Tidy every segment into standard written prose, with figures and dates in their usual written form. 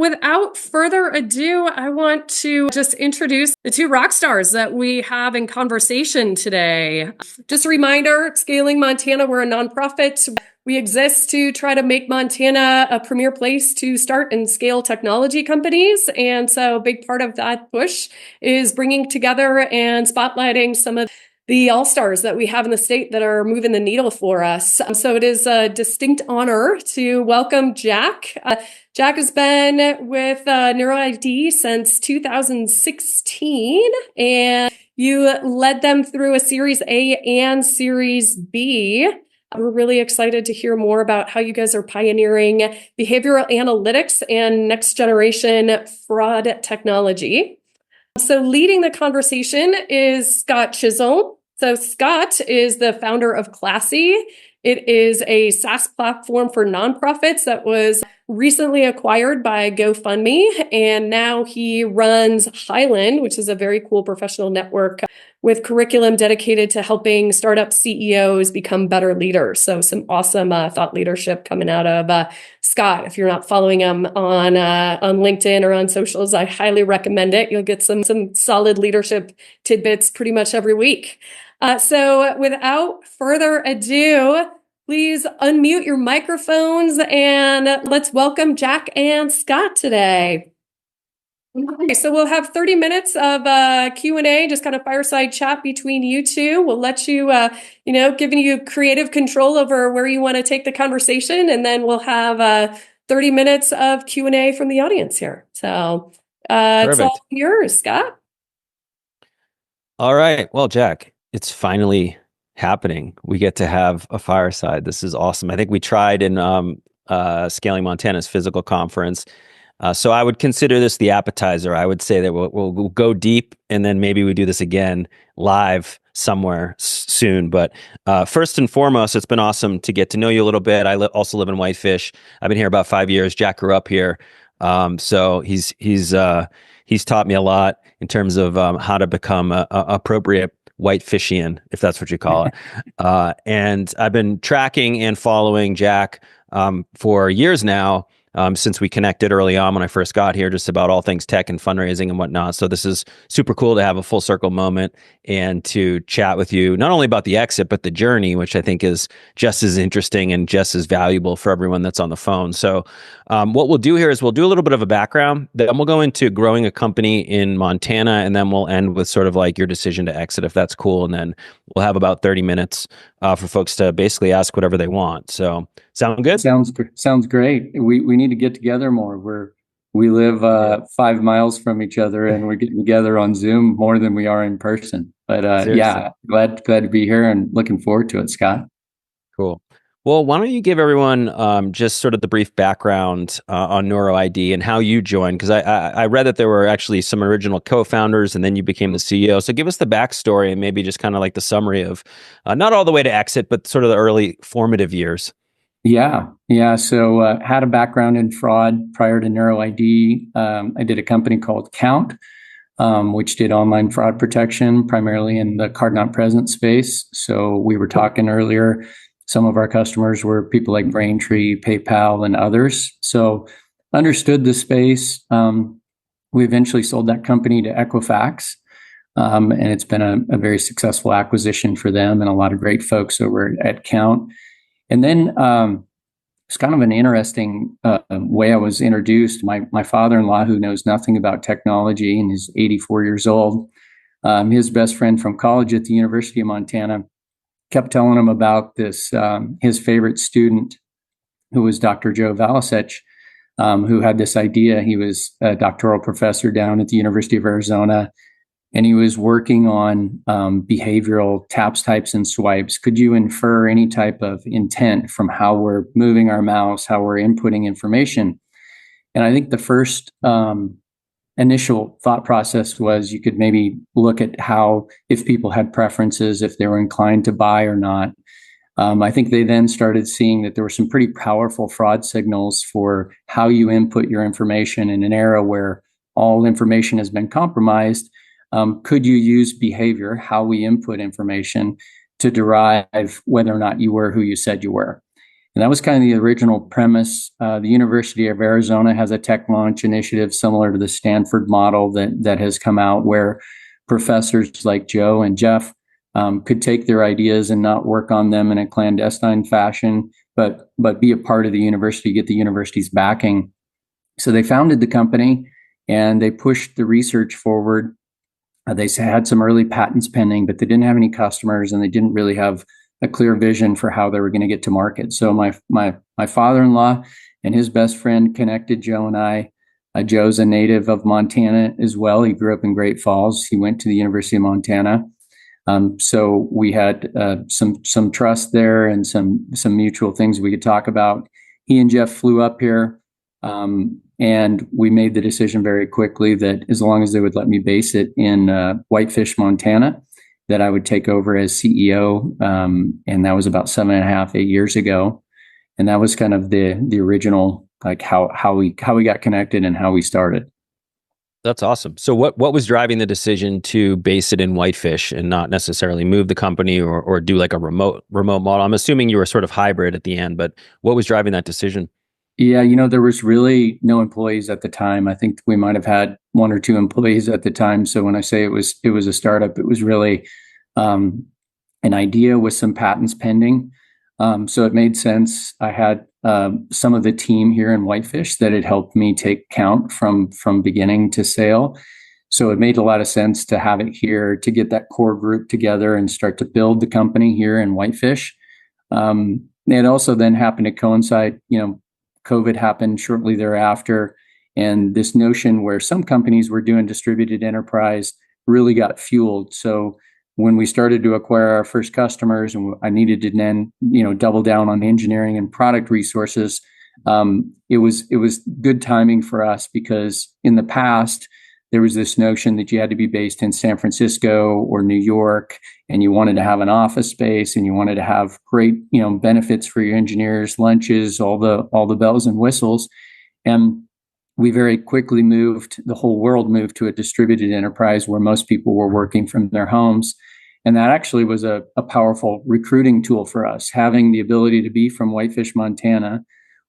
Without further ado, I want to just introduce the two rock stars that we have in conversation today. Just a reminder, Scaling Montana, we're a nonprofit. We exist to try to make Montana a premier place to start and scale technology companies. And so a big part of that push is bringing together and spotlighting some of the all-stars that we have in the state that are moving the needle for us. So it is a distinct honor to welcome Jack. Jack has been with NeuroID since 2016, and you led them through a Series A and Series B. We're really excited to hear more about how you guys are pioneering behavioral analytics and next generation fraud technology. So leading the conversation is Scot Chisolm. So Scot is the founder of Classy. It is a SaaS platform for nonprofits that was recently acquired by GoFundMe. And now he runs Highland, which is a very cool professional network with curriculum dedicated to helping startup CEOs become better leaders. So some awesome thought leadership coming out of Scot. If you're not following him on LinkedIn or on socials, I highly recommend it. You'll get some solid leadership tidbits pretty much every week. So without further ado, please unmute your microphones and let's welcome Jack and Scot today. Okay, so we'll have 30 minutes of Q&A, just kind of fireside chat between you two. We'll let you, giving you creative control over where you want to take the conversation, and then we'll have 30 minutes of Q&A from the audience here. So it's all yours, Scot. All right. Well, Jack, it's finally happening. We get to have a fireside. This is awesome. I think we tried in Scaling Montana's physical conference. So I would consider this the appetizer. I would say that we'll go deep, and then maybe we do this again live somewhere soon. But first and foremost, it's been awesome to get to know you a little bit. I also live in Whitefish. I've been here about 5 years. Jack grew up here. So he's taught me a lot in terms of how to become a appropriate Whitefishian, if that's what you call it. And I've been tracking and following Jack for years now, since we connected early on when I first got here, just about all things tech and fundraising and whatnot. So this is super cool to have a full circle moment and to chat with you, not only about the exit, but the journey, which I think is just as interesting and just as valuable for everyone that's on the phone. So what we'll do here is we'll do a little bit of a background, then we'll go into growing a company in Montana, and then we'll end with sort of like your decision to exit, if that's cool. And then we'll have about 30 minutes for folks to basically ask whatever they want. So sound good? Sounds great. We need to get together more. We live 5 miles from each other, and we're getting together on Zoom more than we are in person. But yeah, glad to be here and looking forward to it, Scot. Cool. Well, why don't you give everyone just sort of the brief background on NeuroID and how you joined? Because I read that there were actually some original co-founders, and then you became the CEO. So give us the backstory and maybe just kind of like the summary of not all the way to exit, but sort of the early formative years. Yeah. So had a background in fraud prior to NeuroID. I did a company called Count, which did online fraud protection, primarily in the card not present space. So we were talking earlier, some of our customers were people like Braintree, PayPal, and others. So understood the space. We eventually sold that company to Equifax. And it's been a very successful acquisition for them and a lot of great folks over at Count. And then it's kind of an interesting way I was introduced. My father-in-law, who knows nothing about technology and is 84 years old, his best friend from college at the University of Montana kept telling him about this, his favorite student, who was Dr. Joe Valasich, who had this idea. He was a doctoral professor down at the University of Arizona, and he was working on behavioral taps, types, and swipes. Could you infer any type of intent from how we're moving our mouse, how we're inputting information? And I think the first initial thought process was you could maybe look at how, if people had preferences, if they were inclined to buy or not. I think they then started seeing that there were some pretty powerful fraud signals for how you input your information in an era where all information has been compromised. Could you use behavior, how we input information, to derive whether or not you were who you said you were? And that was kind of the original premise. The University of Arizona has a tech launch initiative similar to the Stanford model that has come out, where professors like Joe and Jeff could take their ideas and not work on them in a clandestine fashion, but be a part of the university, get the university's backing. So they founded the company and they pushed the research forward. They had some early patents pending, but they didn't have any customers and they didn't really have a clear vision for how they were going to get to market. So my father-in-law and his best friend connected Joe and I. Joe's a native of Montana as well. He grew up in Great Falls. He went to the University of Montana. So we had some trust there and some mutual things we could talk about. He and Jeff flew up here, and we made the decision very quickly that as long as they would let me base it in Whitefish, Montana, that I would take over as CEO. And that was about 7.5, 8 years ago. And that was kind of the original, like how we got connected and how we started. That's awesome. So what was driving the decision to base it in Whitefish and not necessarily move the company or do like a remote model? I'm assuming you were sort of hybrid at the end, but what was driving that decision? Yeah, there was really no employees at the time. I think we might have had 1 or 2 employees at the time. So when I say it was a startup, it was really an idea with some patents pending. So it made sense. I had some of the team here in Whitefish that had helped me take Count from beginning to sale. So it made a lot of sense to have it here, to get that core group together and start to build the company here in Whitefish. It also then happened to coincide, COVID happened shortly thereafter. And this notion where some companies were doing distributed enterprise really got fueled. So when we started to acquire our first customers and I needed to then, double down on engineering and product resources, it was good timing for us, because in the past, there was this notion that you had to be based in San Francisco or New York, and you wanted to have an office space and you wanted to have great, benefits for your engineers, lunches, all the bells and whistles. And we very quickly the whole world moved to a distributed enterprise where most people were working from their homes. And that actually was a powerful recruiting tool for us, having the ability to be from Whitefish, Montana,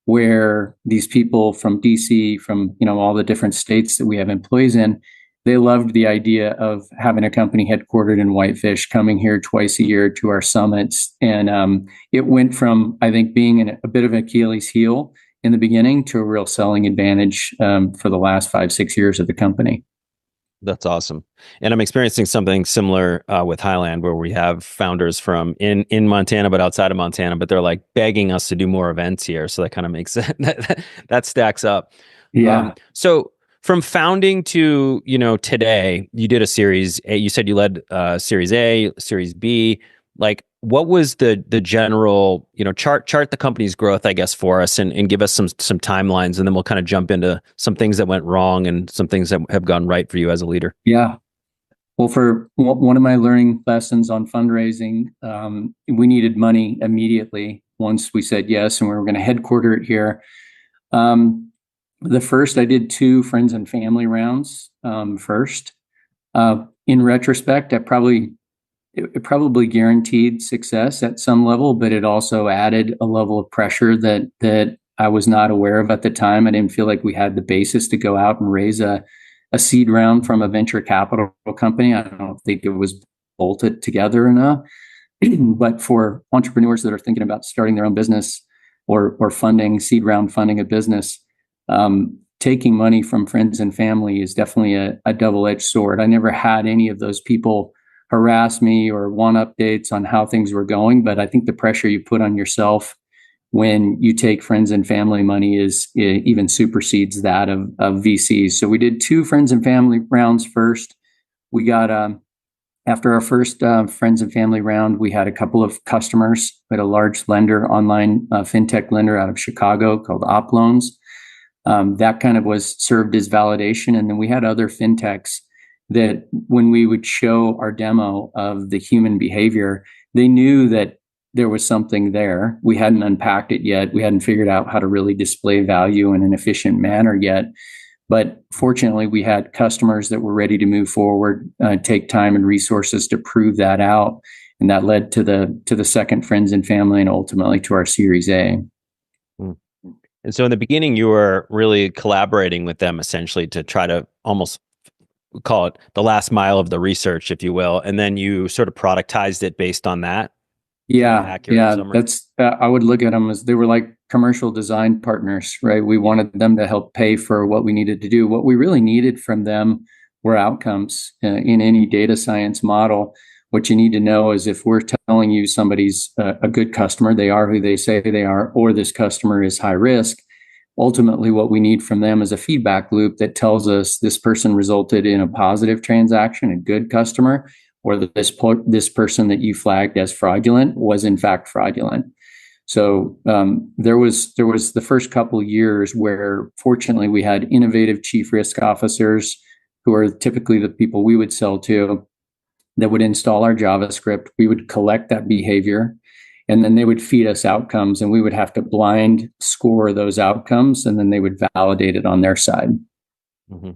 where these people from DC, from all the different states that we have employees in, they loved the idea of having a company headquartered in Whitefish, coming here twice a year to our summits. And it went from, I think, being a bit of an Achilles heel in the beginning to a real selling advantage for the last 5-6 years of the company. That's awesome. And I'm experiencing something similar with Highland, where we have founders from in Montana, but outside of Montana, but they're like begging us to do more events here. So that kind of makes that stacks up. Yeah. So from founding to, today, you did a series A. You said you led series A, series B. Like, what was the general, chart the company's growth, I guess, for us, and give us some timelines, and then we'll kind of jump into some things that went wrong and some things that have gone right for you as a leader. Yeah. Well, for one of my learning lessons on fundraising, we needed money immediately once we said yes, and we were going to headquarter it here. The first, I did 2 friends and family rounds first. In retrospect, it probably guaranteed success at some level, but it also added a level of pressure that I was not aware of at the time. I didn't feel like we had the basis to go out and raise a seed round from a venture capital company. I don't think it was bolted together enough. But for entrepreneurs that are thinking about starting their own business or seed round funding a business, taking money from friends and family is definitely a double-edged sword. I never had any of those people harass me or want updates on how things were going. But I think the pressure you put on yourself when you take friends and family money even supersedes that of VCs. So we did 2 friends and family rounds first. We got, after our first friends and family round, we had a couple of customers. We had a large lender, online fintech lender out of Chicago called OpLoans. That kind of was served as validation. And then we had other fintechs that when we would show our demo of the human behavior, they knew that there was something there. We hadn't unpacked it yet. We hadn't figured out how to really display value in an efficient manner yet. But fortunately, we had customers that were ready to move forward, take time and resources to prove that out. And that led to the second friends and family, and ultimately to our Series A. Mm. And so in the beginning, you were really collaborating with them essentially to try to almost call it the last mile of the research, if you will. And then you sort of productized it based on that. Yeah, yeah, summary? that's I would look at them as they were like commercial design partners, right? We wanted them to help pay for what we needed to do. What we really needed from them were outcomes. In any data science model, what you need to know is if we're telling you somebody's a good customer, they are who they say they are, or this customer is high risk. Ultimately, what we need from them is a feedback loop that tells us this person resulted in a positive transaction, a good customer, or that this person that you flagged as fraudulent was in fact fraudulent. So there was the first couple of years where, fortunately, we had innovative chief risk officers who are typically the people we would sell to that would install our JavaScript. We would collect that behavior, and then they would feed us outcomes, and we would have to blind score those outcomes, and then they would validate it on their side. Mm-hmm.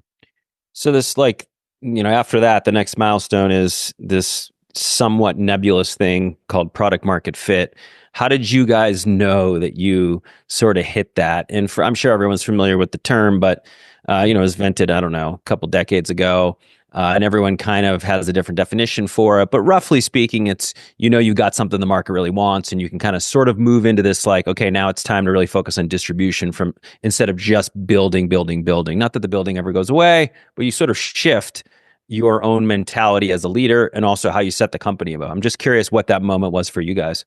So this, like, after that, the next milestone is this somewhat nebulous thing called product market fit. How did you guys know that you sort of hit that? And I'm sure everyone's familiar with the term, but it was invented, I don't know, a couple decades ago. And everyone kind of has a different definition for it. But roughly speaking, it's, you've got something the market really wants, and you can kind of sort of move into this like, okay, now it's time to really focus on distribution instead of just building. Not that the building ever goes away, but you sort of shift your own mentality as a leader and also how you set the company up. I'm just curious what that moment was for you guys.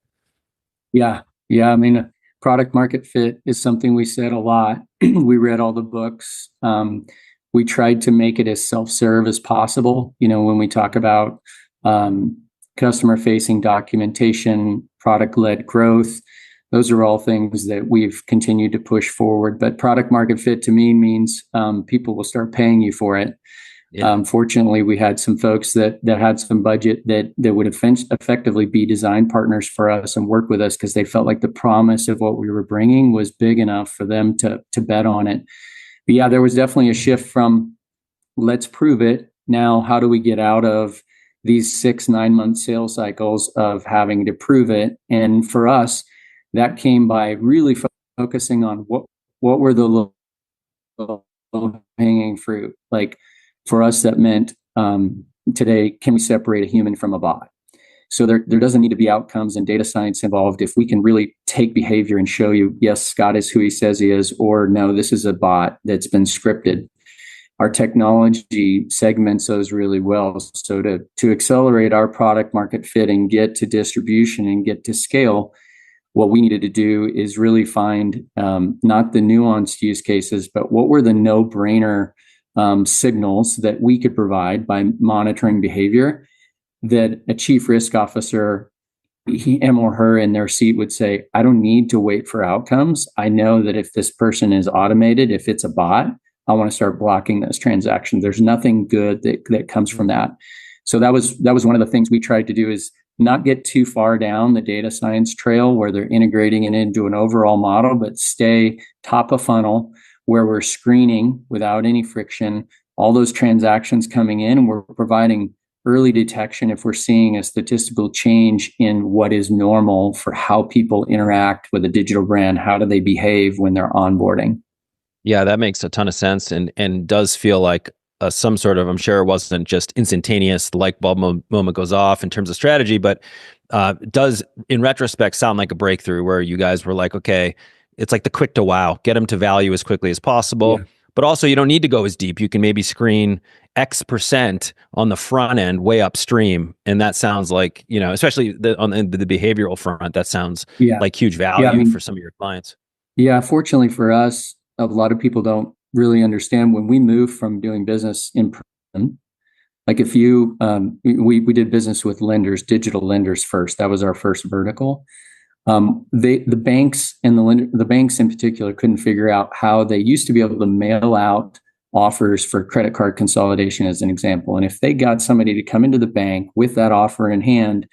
Yeah. I mean, product market fit is something we said a lot. We read all the books. We tried to make it as self-serve as possible. When we talk about customer-facing documentation, product-led growth, those are all things that we've continued to push forward. But product market fit to me means people will start paying you for it. Yeah. Fortunately, we had some folks that had some budget that would effectively be design partners for us and work with us because they felt like the promise of what we were bringing was big enough for them to bet on it. But yeah, there was definitely a shift from let's prove it. Now, how do we get out of these 6-9 month sales cycles of having to prove it? And for us, that came by really focusing on what were the low hanging fruit. Like for us, that meant today, can we separate a human from a bot? So there doesn't need to be outcomes and data science involved. If we can really take behavior and show you, yes, Scott is who he says he is, or no, this is a bot that's been scripted. Our technology segments those really well. So to accelerate our product market fit and get to distribution and get to scale, what we needed to do is really find not the nuanced use cases, but what were the no-brainer signals that we could provide by monitoring behavior that a chief risk officer, him or her in their seat would say, I don't need to wait for outcomes. I know that if this person is automated, if it's a bot, I want to start blocking those transactions. There's nothing good that comes from that. So that was one of the things we tried to do is not get too far down the data science trail where they're integrating it into an overall model, but stay top of funnel where we're screening without any friction, all those transactions coming in, we're providing early detection if we're seeing a statistical change in what is normal for how people interact with a digital brand. How do they behave when they're onboarding? Yeah, that makes a ton of sense and does feel like some sort of, I'm sure it wasn't just instantaneous, the light bulb moment goes off in terms of strategy, but does in retrospect sound like a breakthrough where you guys were like, okay, it's like the quick to wow, get them to value as quickly as possible. Yeah. But also you don't need to go as deep. You can maybe screen X% on the front end way upstream. And that sounds like, especially on the behavioral front, that sounds like huge value for some of your clients. Yeah, fortunately for us, a lot of people don't really understand when we move from doing business in person. Like if you, we did business with lenders, digital lenders first. That was our first vertical. The banks and the banks in particular couldn't figure out how they used to be able to mail out offers for credit card consolidation, as an example. And if they got somebody to come into the bank with that offer in hand,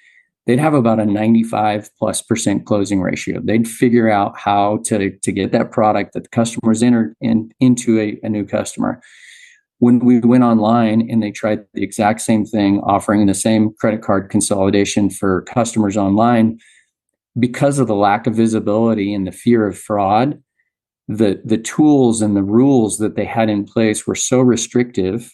they'd have about a 95+% closing ratio. They'd figure out how to get that product that the customer's entered into a new customer. when we went online and they tried the exact same thing, offering the same credit card consolidation for customers online, because of the lack of visibility and the fear of fraud, the tools and the rules that they had in place were so restrictive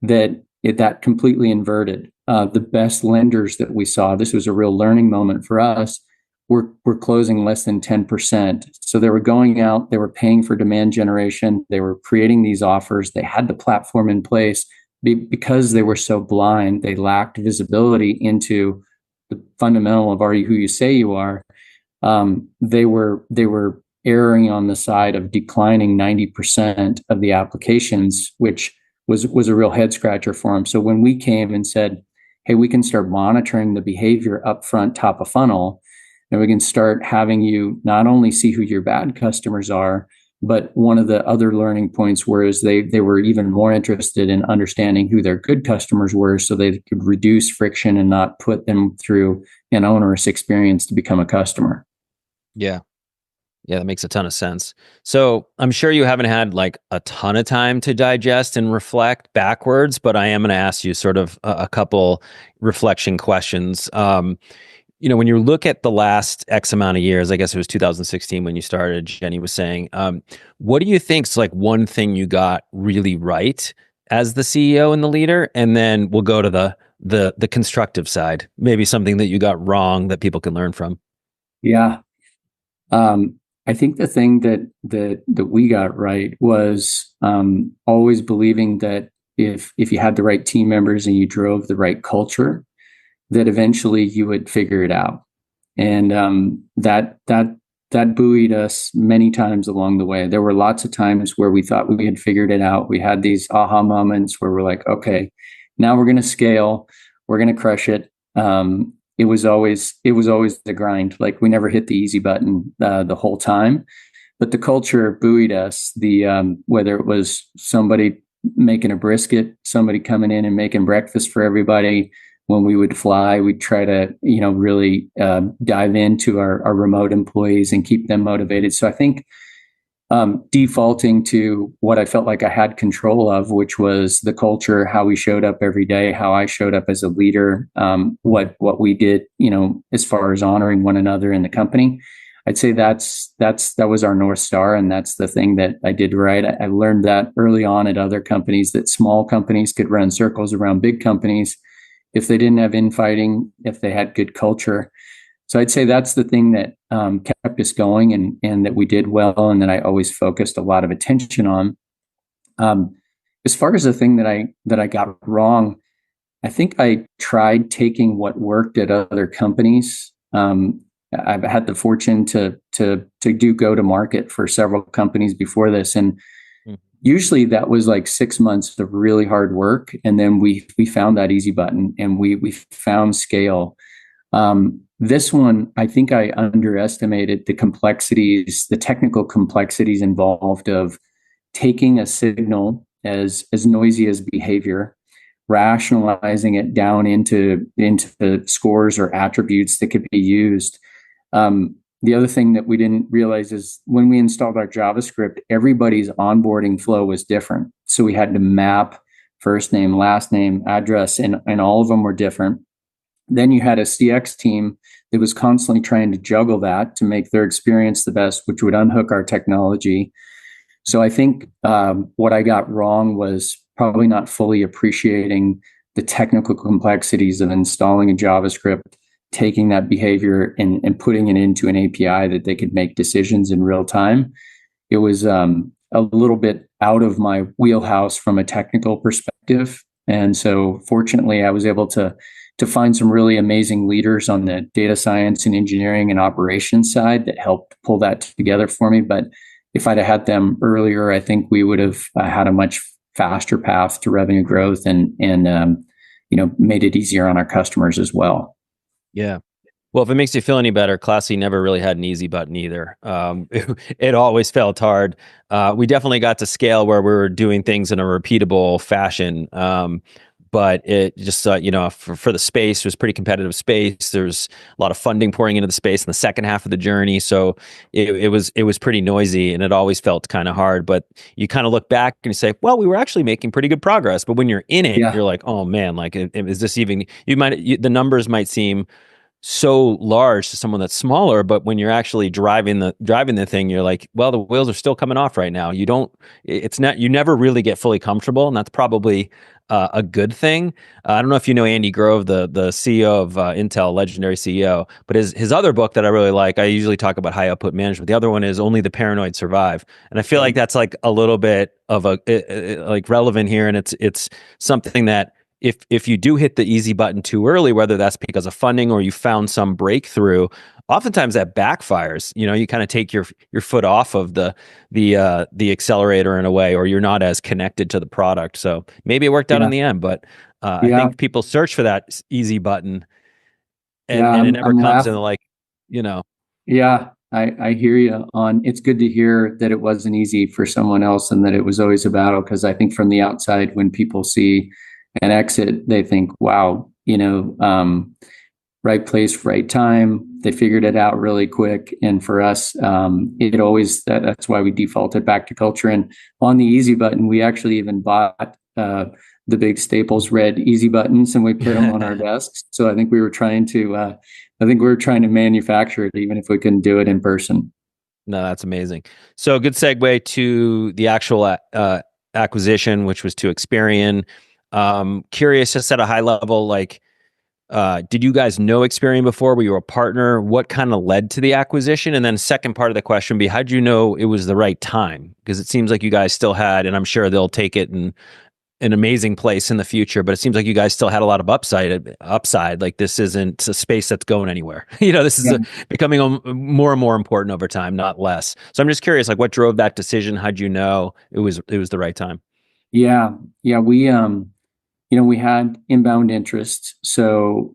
that that completely inverted. The best lenders that we saw, this was a real learning moment for us, were closing less than 10%. So they were going out, they were paying for demand generation, they were creating these offers, they had the platform in place. Because they were so blind, they lacked visibility into the fundamental of are you who you say you are. They were erring on the side of declining 90% of the applications, which was a real head scratcher for them. So when we came and said, hey, we can start monitoring the behavior upfront, top of funnel, and we can start having you not only see who your bad customers are, but one of the other learning points was they were even more interested in understanding who their good customers were so they could reduce friction and not put them through an onerous experience to become a customer. Yeah. Yeah, that makes a ton of sense. So I'm sure you haven't had like a ton of time to digest and reflect backwards, but I am going to ask you sort of a couple reflection questions. When you look at the last X amount of years, I guess it was 2016 when you started, Jenny was saying, what do you think's like one thing you got really right as the CEO and the leader? And then we'll go to the constructive side, maybe something that you got wrong that people can learn from. Yeah. I think the thing that we got right was always believing that if you had the right team members and you drove the right culture, that eventually you would figure it out. And that buoyed us many times along the way. There were lots of times where we thought we had figured it out. We had these aha moments where we're like, okay, now we're going to scale, we're going to crush it. It was always the grind. Like we never hit the easy button the whole time, but the culture buoyed us. Whether it was somebody making a brisket, somebody coming in and making breakfast for everybody. When we would fly, we'd try to really dive into our remote employees and keep them motivated. So I think defaulting to what I felt like I had control of, which was the culture, how we showed up every day, how I showed up as a leader, what we did, as far as honoring one another in the company. I'd say that was our North Star. And that's the thing that I did right. I learned that early on at other companies, that small companies could run circles around big companies if they didn't have infighting, if they had good culture. So I'd say that's the thing that kept us going and that we did well and that I always focused a lot of attention on. As far as the thing that I got wrong, I think I tried taking what worked at other companies. I've had the fortune to do go-to-market for several companies before this, and usually that was like 6 months of really hard work, and then we found that easy button and we found scale. This one, I think I underestimated the complexities, the technical complexities involved of taking a signal as noisy as behavior, rationalizing it down into scores or attributes that could be used. The other thing that we didn't realize is when we installed our JavaScript, everybody's onboarding flow was different. So we had to map first name, last name, address, and all of them were different. Then you had a CX team that was constantly trying to juggle that to make their experience the best, which would unhook our technology. So I think what I got wrong was probably not fully appreciating the technical complexities of installing a JavaScript, taking that behavior and putting it into an API that they could make decisions in real time. It was a little bit out of my wheelhouse from a technical perspective. And so fortunately, I was able to find some really amazing leaders on the data science and engineering and operations side that helped pull that together for me. But if I'd have had them earlier, I think we would have had a much faster path to revenue growth and made it easier on our customers as well. Yeah. Well, if it makes you feel any better, Classy never really had an easy button either. It always felt hard. We definitely got to scale where we were doing things in a repeatable fashion. but it just, for the space, it was pretty competitive space. There's a lot of funding pouring into the space in the second half of the journey. So it was pretty noisy, and it always felt kind of hard. But you kind of look back and you say, well, we were actually making pretty good progress. But when you're in it, Yeah. you're like, oh man, like, is this even, the numbers might seem so large to someone that's smaller, but when you're actually driving the thing, you're like, well, the wheels are still coming off right now. You never really get fully comfortable, and that's probably a good thing. I don't know if you know Andy Grove, the CEO of Intel, legendary CEO, but his other book that I really like, I usually talk about high output management. The other one is Only the Paranoid Survive, and I feel like that's like a little bit of like relevant here, and it's something that, if you do hit the easy button too early, whether that's because of funding or you found some breakthrough, oftentimes that backfires. You kind of take your foot off of the accelerator in a way, or you're not as connected to the product. So maybe it worked out in the end, but I think people search for that easy button, and it never comes. And like, Yeah, I hear you on. It's good to hear that it wasn't easy for someone else and that it was always a battle. Because I think from the outside, when people see an exit, they think, wow, right place, right time. They figured it out really quick. And for us, that's why we defaulted back to culture. And on the easy button, we actually even bought the big Staples red easy buttons, and we put them on our desks. So I think we were trying to manufacture it, even if we couldn't do it in person. No, that's amazing. So a good segue to the actual acquisition, which was to Experian. Curious, just at a high level, like, did you guys know Experian before? Were you a partner? What kind of led to the acquisition? And then second part of the question would be, how did you know it was the right time? Because it seems like you guys still had, and I'm sure they'll take it in an amazing place in the future, but it seems like you guys still had a lot of upside. Like, this isn't a space that's going anywhere. This is becoming more and more important over time, not less. So I'm just curious, like, what drove that decision? How'd you know it was the right time? Yeah. We had inbound interest. So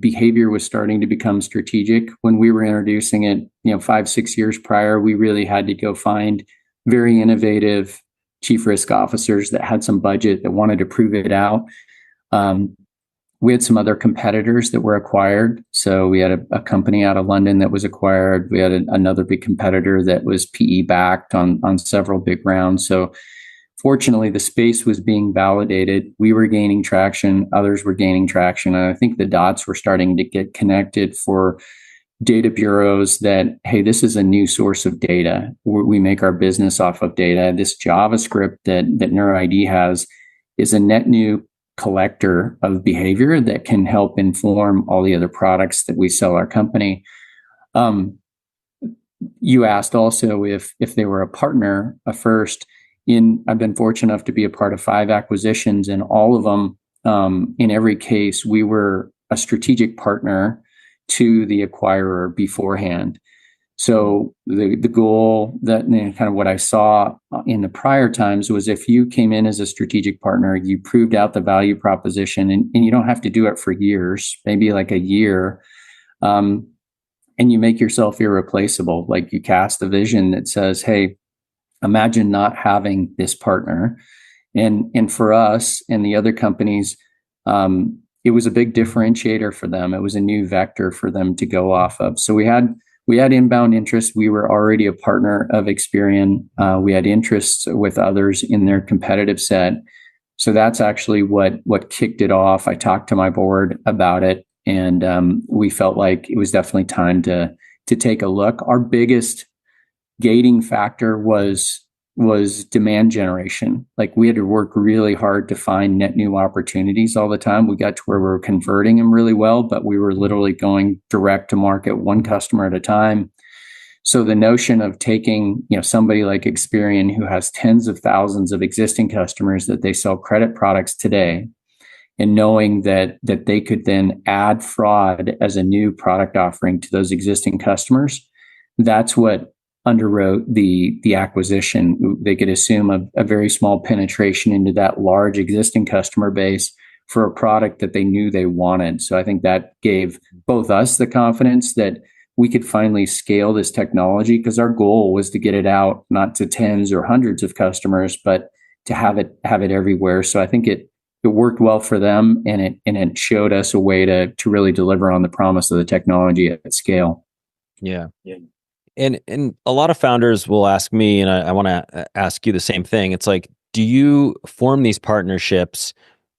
behavior was starting to become strategic. When we were introducing it, 5-6 years prior, we really had to go find very innovative chief risk officers that had some budget, that wanted to prove it out. We had some other competitors that were acquired. So we had a company out of London that was acquired. We had another big competitor that was PE backed on several big rounds. So fortunately, the space was being validated. We were gaining traction. Others were gaining traction. And I think the dots were starting to get connected for data bureaus that, hey, this is a new source of data. We make our business off of data. This JavaScript that NeuroID has is a net new collector of behavior that can help inform all the other products that we sell our company. You asked also if they were a partner first. I've been fortunate enough to be a part of 5 acquisitions, and all of them, in every case, we were a strategic partner to the acquirer beforehand. So the goal, that kind of what I saw in the prior times, was if you came in as a strategic partner, you proved out the value proposition, and you don't have to do it for years, maybe like a year, and you make yourself irreplaceable. Like, you cast a vision that says, hey, imagine not having this partner. And for us and the other companies, it was a big differentiator for them. It was a new vector for them to go off of. So we had inbound interest. We were already a partner of Experian. We had interests with others in their competitive set. So that's actually what kicked it off. I talked to my board about it, and we felt like it was definitely time to take a look. Our biggest gating factor was demand generation. Like, we had to work really hard to find net new opportunities all the time. We got to where we were converting them really well, but we were literally going direct to market, one customer at a time. So the notion of taking, somebody like Experian, who has tens of thousands of existing customers that they sell credit products today, and knowing that they could then add fraud as a new product offering to those existing customers, that's what underwrote the acquisition. They could assume a very small penetration into that large existing customer base for a product that they knew they wanted. So I think that gave both us the confidence that we could finally scale this technology, because our goal was to get it out not to tens or hundreds of customers, but to have it everywhere. So I think it worked well for them, and it showed us a way to really deliver on the promise of the technology at scale. Yeah. And a lot of founders will ask me, and I want to ask you the same thing. It's like, do you form these partnerships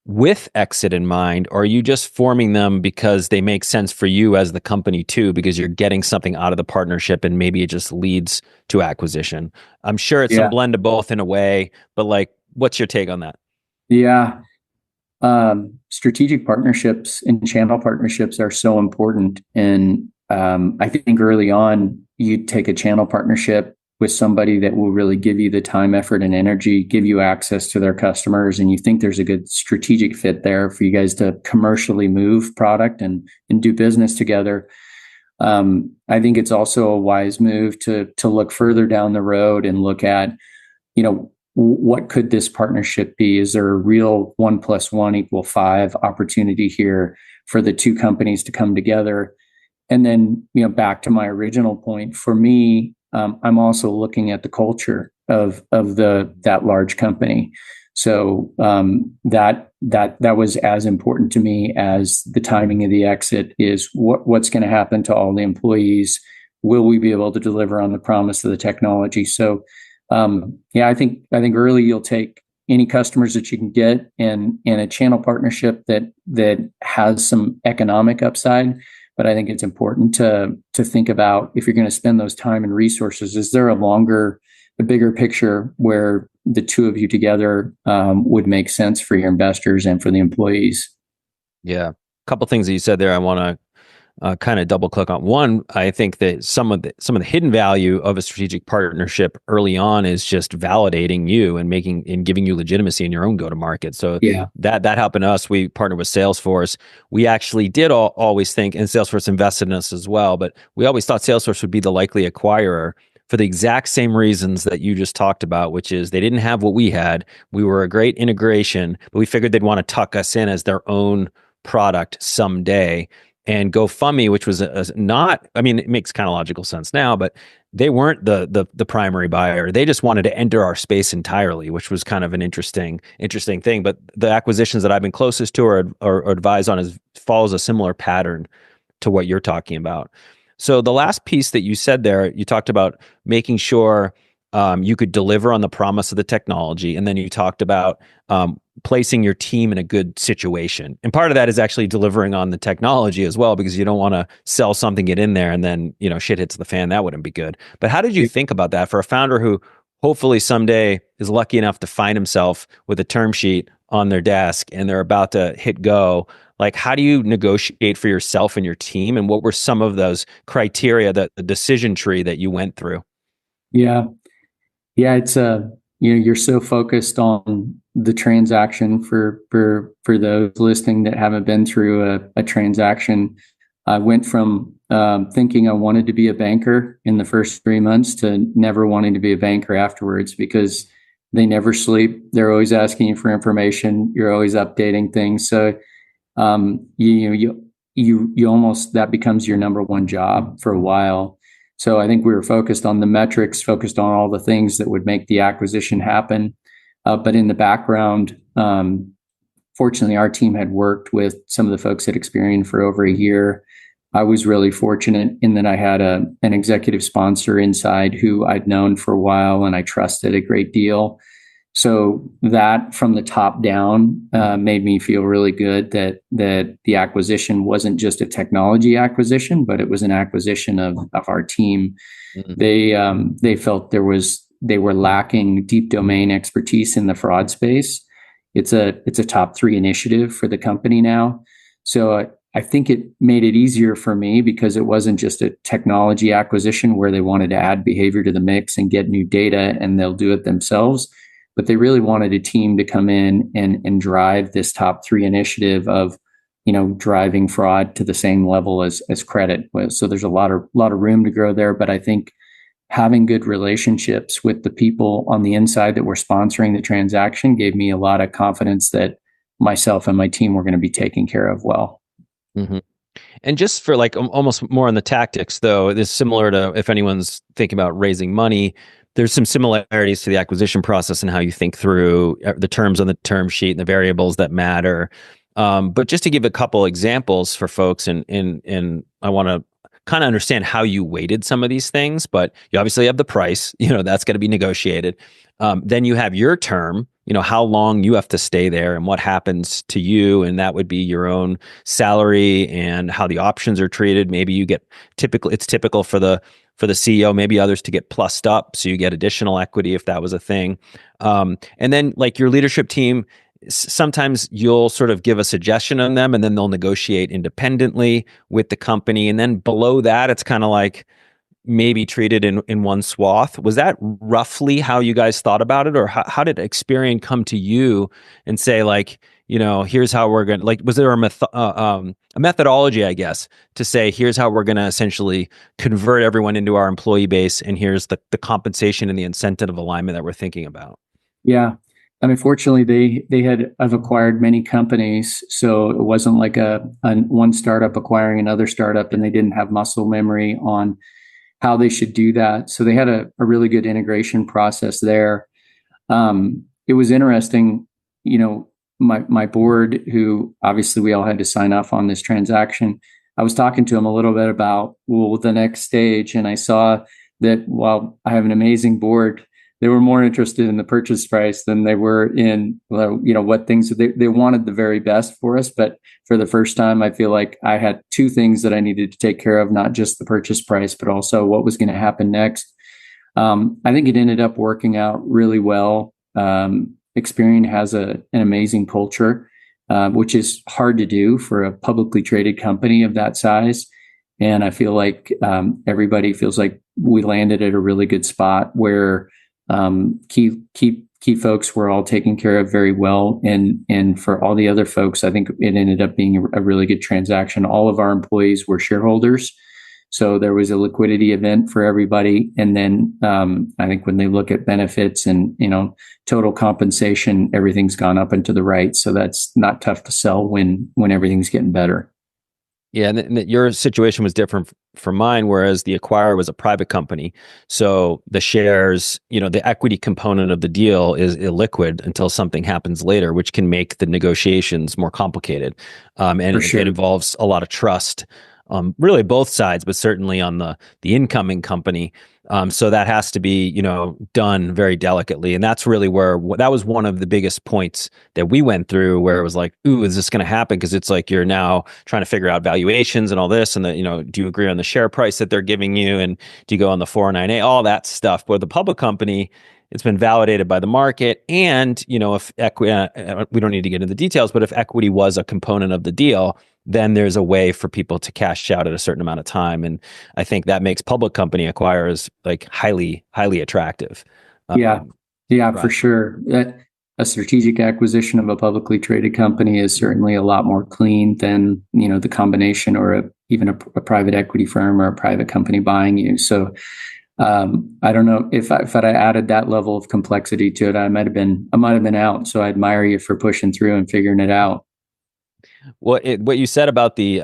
with exit in mind, or are you just forming them because they make sense for you as the company too, because you're getting something out of the partnership and maybe it just leads to acquisition? I'm sure it's some blend of both in a way, but like, what's your take on that? Yeah. Strategic partnerships and channel partnerships are so important. And I think early on, you take a channel partnership with somebody that will really give you the time, effort, and energy, give you access to their customers, and you think there's a good strategic fit there for you guys to commercially move product and do business together. I think it's also a wise move to look further down the road and look at, what could this partnership be? Is there a real 1 + 1 = 5 opportunity here for the two companies to come together? And then, back to my original point, for me, I'm also looking at the culture of that large company. So that was as important to me as the timing of the exit. Is what's going to happen to all the employees? Will we be able to deliver on the promise of the technology? So I think early you'll take any customers that you can get, and a channel partnership that has some economic upside. But I think it's important to think about, if you're going to spend those time and resources, is there a bigger picture where the two of you together would make sense for your investors and for the employees? Yeah. A couple things that you said there I want to kind of double click on. One, I think that some of the hidden value of a strategic partnership early on is just validating you and giving you legitimacy in your own go-to-market. So that happened to us. We partnered with Salesforce. We actually did always think, and Salesforce invested in us as well, but we always thought Salesforce would be the likely acquirer for the exact same reasons that you just talked about, which is they didn't have what we had. We were a great integration, but we figured they'd want to tuck us in as their own product someday. And GoFundMe, which was it makes kind of logical sense now, but they weren't the primary buyer. They just wanted to enter our space entirely, which was kind of an interesting thing. But the acquisitions that I've been closest to or advised on follows a similar pattern to what you're talking about. So the last piece that you said there, you talked about making sure you could deliver on the promise of the technology, and then you talked about placing your team in a good situation. And part of that is actually delivering on the technology as well, because you don't want to sell something, get in there, and then, shit hits the fan. That wouldn't be good. But how did you think about that for a founder who hopefully someday is lucky enough to find himself with a term sheet on their desk and they're about to hit go? Like, how do you negotiate for yourself and your team? And what were some of those criteria, the decision tree that you went through? Yeah, it's you're so focused on the transaction. For those listening that haven't been through a transaction, I went from thinking I wanted to be a banker in the first 3 months to never wanting to be a banker afterwards, because they never sleep. They're always asking you for information. You're always updating things. So you almost, that becomes your number one job for a while. So I think we were focused on the metrics, focused on all the things that would make the acquisition happen. But in the background, fortunately, our team had worked with some of the folks at Experian for over a year. I was really fortunate in that I had an executive sponsor inside who I'd known for a while and I trusted a great deal. So that, from the top down, made me feel really good that the acquisition wasn't just a technology acquisition, but it was an acquisition of our team. Mm-hmm. They felt they were lacking deep domain expertise in the fraud space. It's a top 3 initiative for the company now. So I think it made it easier for me because it wasn't just a technology acquisition where they wanted to add behavior to the mix and get new data and they'll do it themselves. But they really wanted a team to come in and drive this top 3 initiative of, driving fraud to the same level as credit. So there's a lot of room to grow there. But I think having good relationships with the people on the inside that were sponsoring the transaction gave me a lot of confidence that myself and my team were going to be taken care of well. Mm-hmm. And just for like almost more on the tactics, though, it is similar to if anyone's thinking about raising money. there's some similarities to the acquisition process and how you think through the terms on the term sheet and the variables that matter. But just to give a couple examples for folks, and I want to kind of understand how you weighted some of these things, but you obviously have the price, that's going to be negotiated. Then you have your term, how long you have to stay there and what happens to you. And that would be your own salary and how the options are treated. Maybe you get it's typical for the CEO, maybe others to get plussed up. So you get additional equity if that was a thing. And then like your leadership team, sometimes you'll sort of give a suggestion on them and then they'll negotiate independently with the company. And then below that, it's kind of like maybe treated in one swath. Was that roughly how you guys thought about it? Or how did Experian come to you and say like, here's how we're going to, like, was there a methodology, I guess, to say, here's how we're going to essentially convert everyone into our employee base. And here's the compensation and the incentive alignment that we're thinking about. Yeah. I mean, fortunately, I've acquired many companies, so it wasn't like a one startup acquiring another startup, and they didn't have muscle memory on how they should do that. So they had a really good integration process there. It was interesting, my board, who obviously we all had to sign off on this transaction. I was talking to them a little bit about the next stage, and I saw that while I have an amazing board, they were more interested in the purchase price than they were in, what things they wanted the very best for us. But for the first time, I feel like I had two things that I needed to take care of, not just the purchase price, but also what was going to happen next. I think it ended up working out really well. Experian has an amazing culture, which is hard to do for a publicly traded company of that size. And I feel like everybody feels like we landed at a really good spot where key folks were all taken care of very well. And for all the other folks, I think it ended up being a really good transaction. All of our employees were shareholders. So there was a liquidity event for everybody. And then I think when they look at benefits and, total compensation, everything's gone up and to the right. So that's not tough to sell when everything's getting better. Yeah, and your situation was different from mine, whereas the acquirer was a private company. So the shares, the equity component of the deal is illiquid until something happens later, which can make the negotiations more complicated. And sure. It involves a lot of trust, really both sides, but certainly on the incoming company. So that has to be, done very delicately. And that's really where that was one of the biggest points that we went through, where it was like, ooh, is this going to happen? Because it's like you're now trying to figure out valuations and all this. And do you agree on the share price that they're giving you? And do you go on the 409A, all that stuff? But the public company, it's been validated by the market. And, if equity, we don't need to get into the details, but if equity was a component of the deal, then there's a way for people to cash out at a certain amount of time. And I think that makes public company acquirers like highly, highly attractive. Yeah, for sure. A strategic acquisition of a publicly traded company is certainly a lot more clean than, the combination or even a private equity firm or a private company buying you. So I don't know if I added that level of complexity to it, I might have been out. So I admire you for pushing through and figuring it out. What you said about the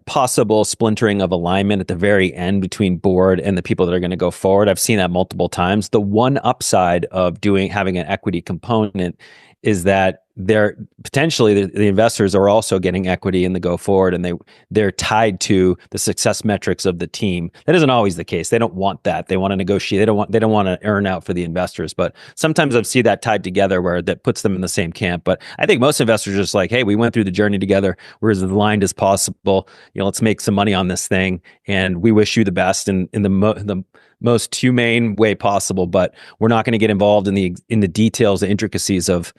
possible splintering of alignment at the very end between board and the people that are going to go forward, I've seen that multiple times. The one upside of having an equity component is that they're potentially the investors are also getting equity in the go forward, and they're tied to the success metrics of the team. That isn't always the case. They don't want that. They want to negotiate. They don't want to earn out for the investors. But sometimes I've seen that tied together where that puts them in the same camp. But I think most investors are just like, hey, we went through the journey together. We're as aligned as possible. Let's make some money on this thing, and we wish you the best in the most humane way possible, but we're not going to get involved in the details, the intricacies of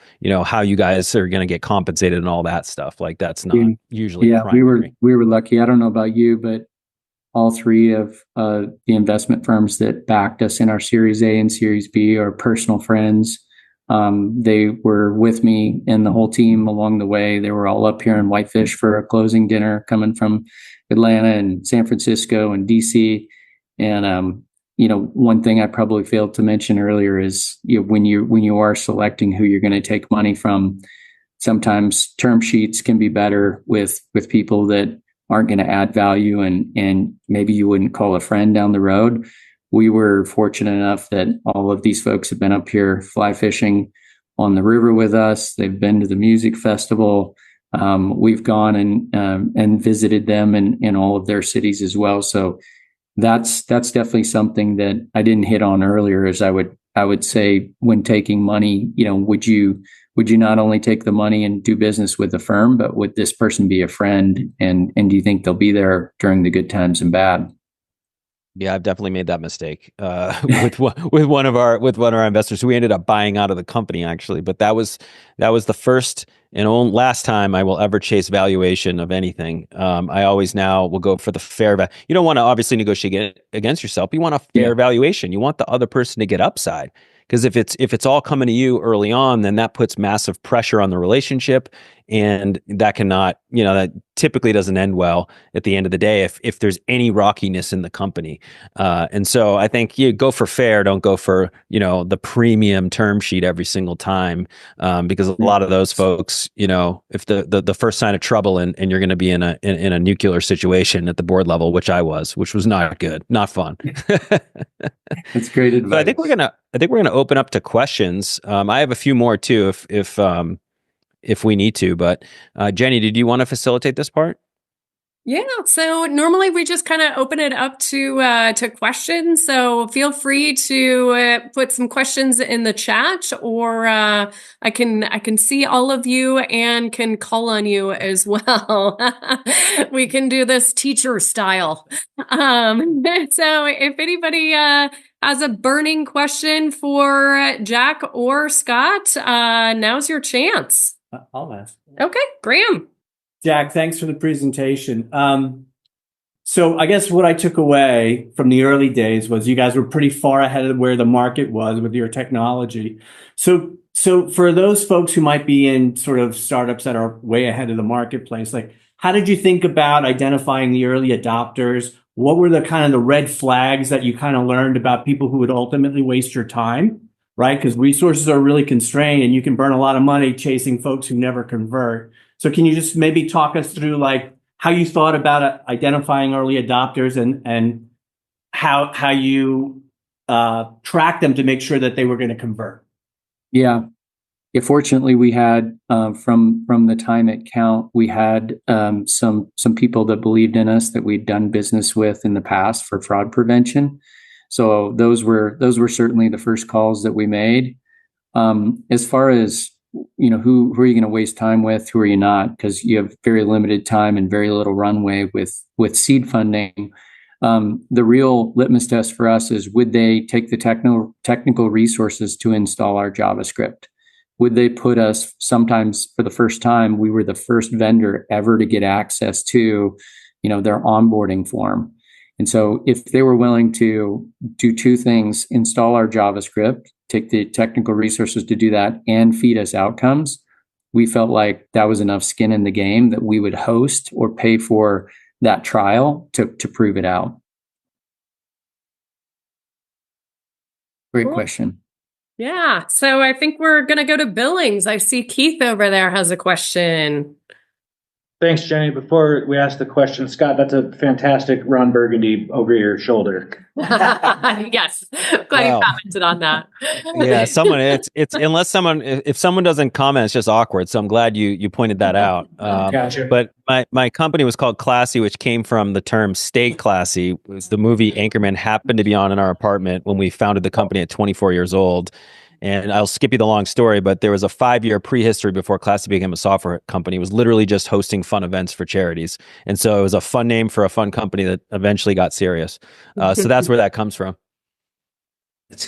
how you guys are going to get compensated and all that stuff. Like that's not usually primary. we were lucky. I don't know about you, but all three of the investment firms that backed us in our Series A and Series B are personal friends. They were with me and the whole team along the way. They were all up here in Whitefish for a closing dinner, coming from Atlanta and San Francisco and DC. And one thing I probably failed to mention earlier is when you are selecting who you're going to take money from, sometimes term sheets can be better with people that aren't going to add value, and maybe you wouldn't call a friend down the road. We were fortunate enough that all of these folks have been up here fly fishing on the river with us. They've been to the music festival. We've gone and visited them in all of their cities as well. So that's definitely something that I didn't hit on earlier. Is I would say, when taking money, would you not only take the money and do business with the firm, but would this person be a friend? And do you think they'll be there during the good times and bad? Yeah, I've definitely made that mistake with one of our investors, who we ended up buying out of the company, actually. But that was the first and only last time I will ever chase valuation of anything. I always now will go for the fair value. You don't want to obviously negotiate against yourself. You want a fair valuation. You want the other person to get upside. Because if it's all coming to you early on, then that puts massive pressure on the relationship, and that cannot, that typically doesn't end well at the end of the day if there's any rockiness in the company. And so I think you go for fair, don't go for the premium term sheet every single time, because a lot of those folks, if the first sign of trouble and you're going to be in a nuclear situation at the board level, which was not good, not fun. That's great advice. So I think we're gonna open up to questions. I have a few more too, if we need to. But Jenny, did you want to facilitate this part? Yeah. So normally we just kind of open it up to questions. So feel free to put some questions in the chat, or I can see all of you and can call on you as well. We can do this teacher style. So if anybody has a burning question for Jack or Scott, now's your chance. I'll ask. Okay, Graham. Jack, thanks for the presentation. So I guess what I took away from the early days was you guys were pretty far ahead of where the market was with your technology. So for those folks who might be in sort of startups that are way ahead of the marketplace, like, how did you think about identifying the early adopters? What were the kind of the red flags that you kind of learned about people who would ultimately waste your time, right? Because resources are really constrained and you can burn a lot of money chasing folks who never convert. So can you just maybe talk us through like how you thought about identifying early adopters and how you track them to make sure that they were going to convert? Yeah. Fortunately, we had from the time at Count, we had some people that believed in us that we'd done business with in the past for fraud prevention. So those were certainly the first calls that we made. As far as who are you going to waste time with? Who are you not? Because you have very limited time and very little runway with seed funding. The real litmus test for us is, would they take the technical resources to install our JavaScript? Would they put us, sometimes for the first time, we were the first vendor ever to get access to, their onboarding form. And so if they were willing to do two things, install our JavaScript, take the technical resources to do that, and feed us outcomes, we felt like that was enough skin in the game that we would host or pay for that trial to prove it out. Great question. Yeah. So I think we're going to go to Billings. I see Keith over there has a question. Thanks, Jenny. Before we ask the question, Scott, that's a fantastic Ron Burgundy over your shoulder. Yes. Glad you commented on that. Yeah, if someone doesn't comment, it's just awkward. So I'm glad you pointed that out. Gotcha. But my company was called Classy, which came from the term stay classy. It was the movie Anchorman happened to be on in our apartment when we founded the company at 24 years old. And I'll skip you the long story, but there was a 5-year prehistory before Classy became a software company. It was literally just hosting fun events for charities. And so it was a fun name for a fun company that eventually got serious. So that's where that comes from.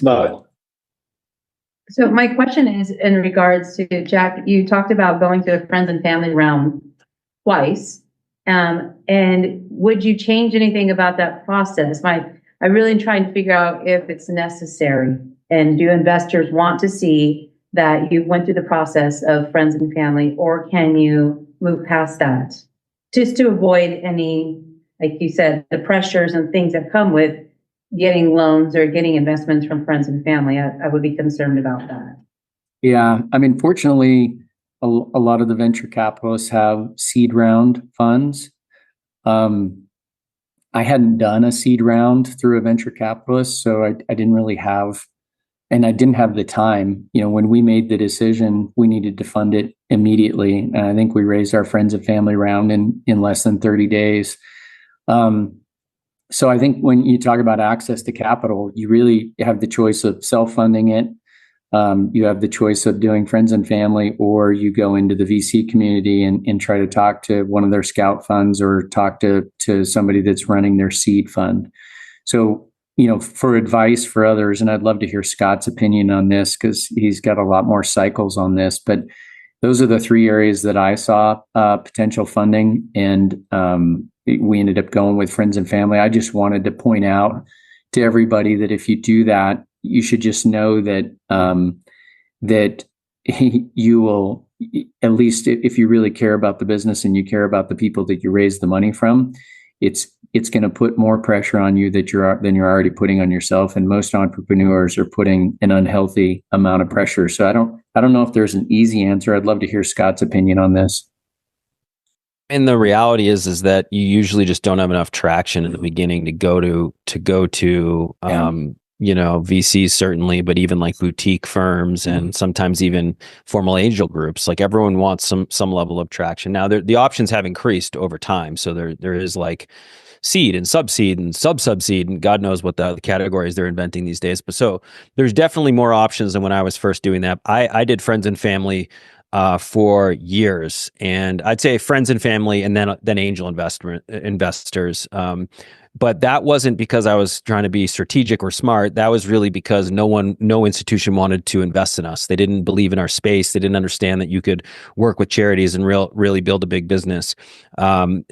Love it. So my question is in regards to, Jack, you talked about going to a friends and family round twice. And would you change anything about that process? I really am trying to figure out if it's necessary. And do investors want to see that you went through the process of friends and family, or can you move past that? Just to avoid any, like you said, the pressures and things that come with getting loans or getting investments from friends and family. I would be concerned about that. Yeah. Fortunately, a lot of the venture capitalists have seed round funds. I hadn't done a seed round through a venture capitalist, so I didn't really have, and I didn't have the time. When we made the decision, we needed to fund it immediately. And I think we raised our friends and family round in less than 30 days. So I think when you talk about access to capital, you really have the choice of self-funding it. You have the choice of doing friends and family, or you go into the VC community and try to talk to one of their scout funds or talk to somebody that's running their seed fund. So, for advice for others, and I'd love to hear Scott's opinion on this because he's got a lot more cycles on this, but those are the three areas that I saw potential funding, and we ended up going with friends and family. I just wanted to point out to everybody that if you do that, you should just know that that you will, at least if you really care about the business and you care about the people that you raise the money from, it's going to put more pressure on you than you're already putting on yourself. And most entrepreneurs are putting an unhealthy amount of pressure. So I don't know if there's an easy answer. I'd love to hear Scott's opinion on this. And the reality is that you usually just don't have enough traction in the beginning to go to VCs certainly, but even like boutique firms and sometimes even formal angel groups. Like everyone wants some level of traction. Now the options have increased over time. So there is like seed and sub-seed and sub-seed and God knows what the categories they're inventing these days. But so there's definitely more options than when I was first doing that. I did friends and family for years, and I'd say friends and family, and then angel investors. But that wasn't because I was trying to be strategic or smart. That was really because no institution wanted to invest in us. They didn't believe in our space. They didn't understand that you could work with charities and really build a big business. And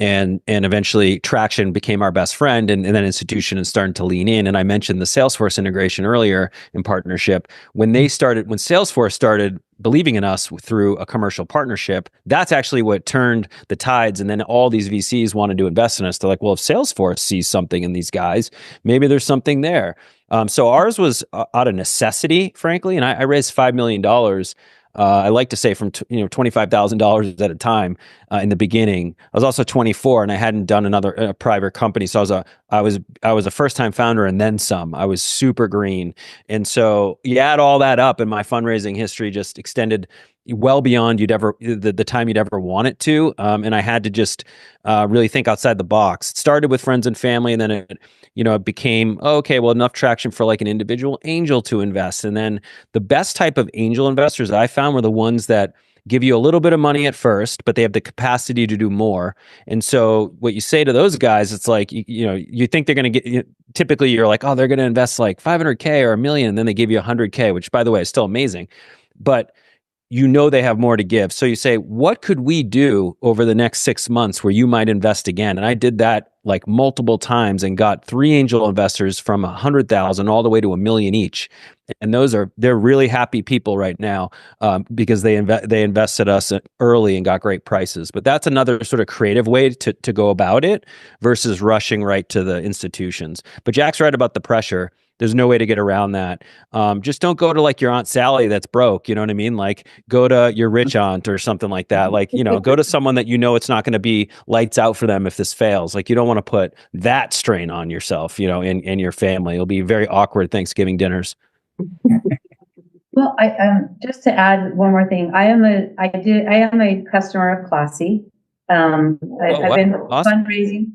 eventually Traction became our best friend, and then institution is starting to lean in. And I mentioned the Salesforce integration earlier in partnership. When Salesforce started believing in us through a commercial partnership, that's actually what turned the tides. And then all these VCs wanted to invest in us. They're like, well, if Salesforce sees something in these guys, maybe there's something there. So ours was out of necessity, frankly. And I raised $5 million. I like to say from $25,000 at a time in the beginning. I was also 24 and I hadn't done another private company, so I was a first time founder and then some. I was super green, and so you add all that up, and my fundraising history just extended well beyond the time you'd ever want it to. And I had to just really think outside the box. It started with friends and family, and then it became, enough traction for like an individual angel to invest. And then the best type of angel investors I found were the ones that give you a little bit of money at first, but they have the capacity to do more. And so what you say to those guys, it's like, you think they're going to get, typically you're like, oh, they're going to invest like 500K or $1 million. And then they give you 100K, which by the way is still amazing. But they have more to give. So you say, what could we do over the next 6 months where you might invest again? And I did that like multiple times and got 3 angel investors from 100,000 all the way to $1 million each. And they're really happy people right now because they invested us early and got great prices. But that's another sort of creative way to go about it versus rushing right to the institutions. But Jack's right about the pressure. There's no way to get around that. Just don't go to like your Aunt Sally that's broke. You know what I mean? Like go to your rich aunt or something like that. Like, go to someone that it's not going to be lights out for them if this fails. Like you don't want to put that strain on yourself, and your family. It'll be very awkward Thanksgiving dinners. Well, I just to add one more thing. I am a customer of Classy. I've been awesome. Fundraising.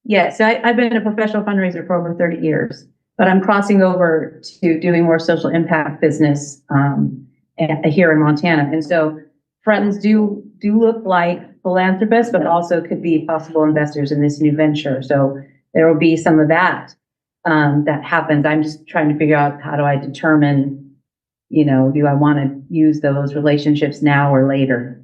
Yes, I've been a professional fundraiser for over 30 years. But I'm crossing over to doing more social impact business here in Montana. And so friends do look like philanthropists, but also could be possible investors in this new venture. So there will be some of that that happens. I'm just trying to figure out, how do I determine, do I want to use those relationships now or later?